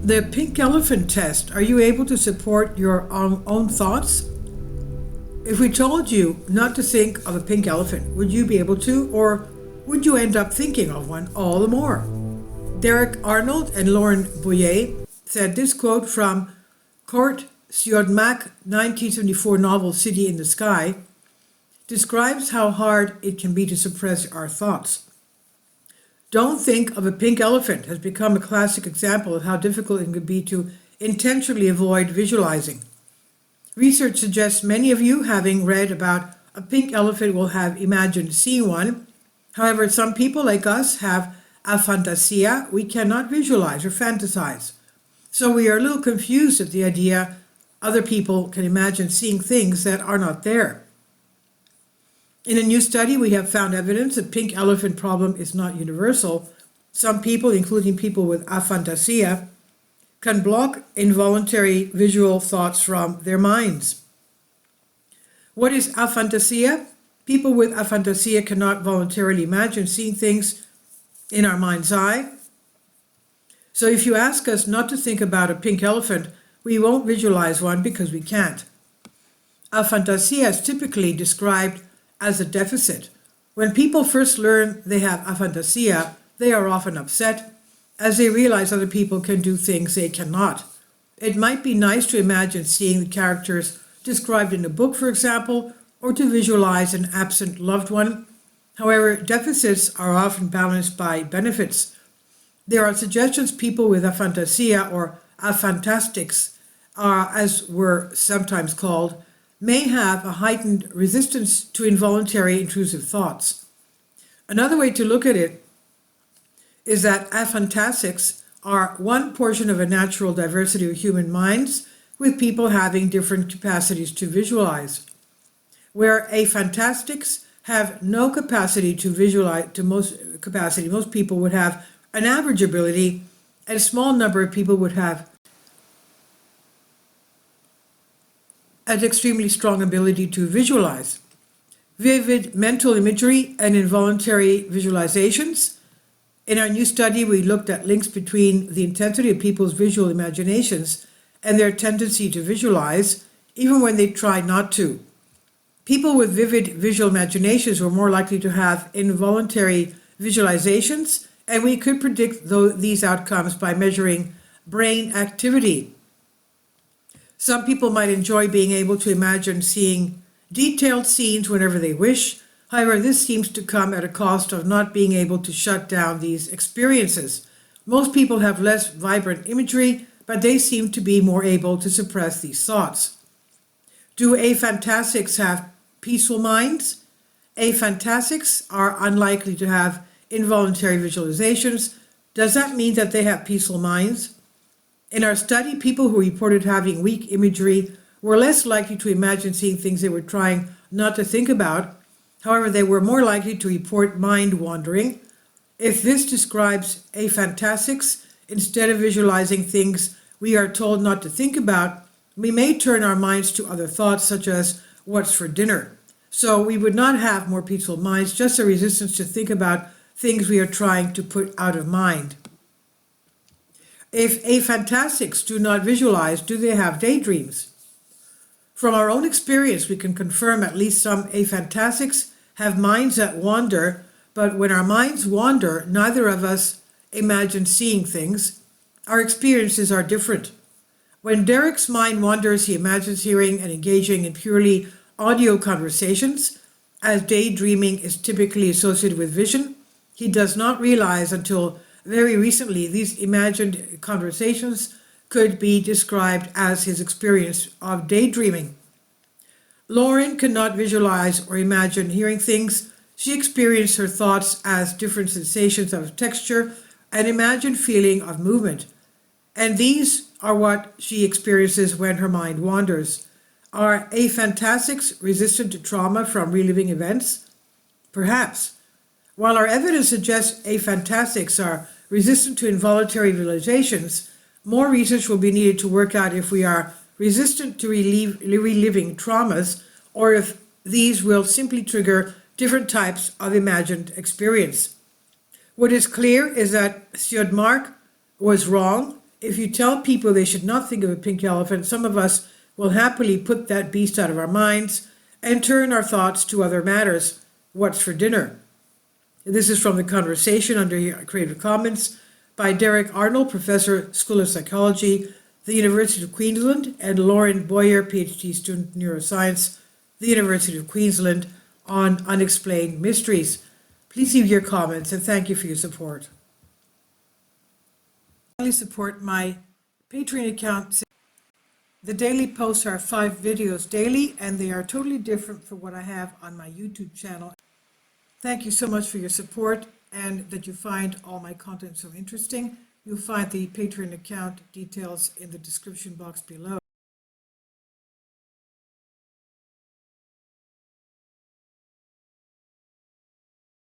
The pink elephant test. Are you able to support your own thoughts? If we told you not to think of a pink elephant, would you be able to, or would you end up thinking of one all the more? Derek Arnold and Lauren Boyer said this quote from Kurt Siodmak's 1974 novel City in the Sky describes how hard it can be to suppress our thoughts. Don't think of a pink elephant has become a classic example of how difficult it can be to intentionally avoid visualizing. Research suggests many of you, having read about a pink elephant, will have imagined seeing one. However, some people like us have aphantasia. We cannot visualize or fantasize. So we are a little confused at the idea other people can imagine seeing things that are not there. In a new study, we have found evidence that pink elephant problem is not universal. Some people, including people with aphantasia, can block involuntary visual thoughts from their minds. What is aphantasia? People with aphantasia cannot voluntarily imagine seeing things in our mind's eye. So if you ask us not to think about a pink elephant, we won't visualize one because we can't. Aphantasia is typically described as a deficit. When people first learn they have aphantasia, they are often upset as they realize other people can do things they cannot. It might be nice to imagine seeing the characters described in a book, for example, or to visualize an absent loved one. However, deficits are often balanced by benefits. There are suggestions people with aphantasia, or aphantastics, as we're sometimes called, may have a heightened resistance to involuntary intrusive thoughts. Another way to look at it is that aphantastics are one portion of a natural diversity of human minds, with people having different capacities to visualize. Where aphantastics have no capacity to visualize, most people would have an average ability, and a small number of people would have an extremely strong ability to visualize. Vivid mental imagery and involuntary visualizations. In our new study, we looked at links between the intensity of people's visual imaginations and their tendency to visualize, even when they try not to. People with vivid visual imaginations were more likely to have involuntary visualizations, and we could predict these outcomes by measuring brain activity. Some people might enjoy being able to imagine seeing detailed scenes whenever they wish. However, this seems to come at a cost of not being able to shut down these experiences. Most people have less vibrant imagery, but they seem to be more able to suppress these thoughts. Do aphantastics have peaceful minds? Aphantastics are unlikely to have involuntary visualizations. Does that mean that they have peaceful minds? In our study, people who reported having weak imagery were less likely to imagine seeing things they were trying not to think about. However, they were more likely to report mind wandering. If this describes aphantastics, instead of visualizing things we are told not to think about, we may turn our minds to other thoughts, such as what's for dinner. So we would not have more peaceful minds, just a resistance to think about things we are trying to put out of mind. If aphantastics do not visualize, do they have daydreams? From our own experience, we can confirm at least some aphantastics have minds that wander, but when our minds wander, neither of us imagine seeing things. Our experiences are different. When Derek's mind wanders, he imagines hearing and engaging in purely audio conversations, as daydreaming is typically associated with vision. He does not realize until very recently these imagined conversations could be described as his experience of daydreaming. Lauren cannot visualize or imagine hearing things. She experienced her thoughts as different sensations of texture and imagined feeling of movement. And these are what she experiences when her mind wanders. Are aphantastics resistant to trauma from reliving events? Perhaps. While our evidence suggests aphantastics are resistant to involuntary visualizations, more research will be needed to work out if we are resistant to reliving traumas, or if these will simply trigger different types of imagined experience. What is clear is that Siodmark was wrong. If you tell people they should not think of a pink elephant, some of us will happily put that beast out of our minds and turn our thoughts to other matters. What's for dinner? This is from the conversation under Creative Commons by Derek Arnold, Professor, School of Psychology, the University of Queensland, and Lauren Boyer, PhD student in Neuroscience, the University of Queensland, on Unexplained Mysteries. Please leave your comments and thank you for your support. Finally, support my Patreon account. The daily posts are 5 videos daily, and they are totally different from what I have on my YouTube channel. Thank you so much for your support and that you find all my content so interesting. You'll find the Patreon account details in the description box below.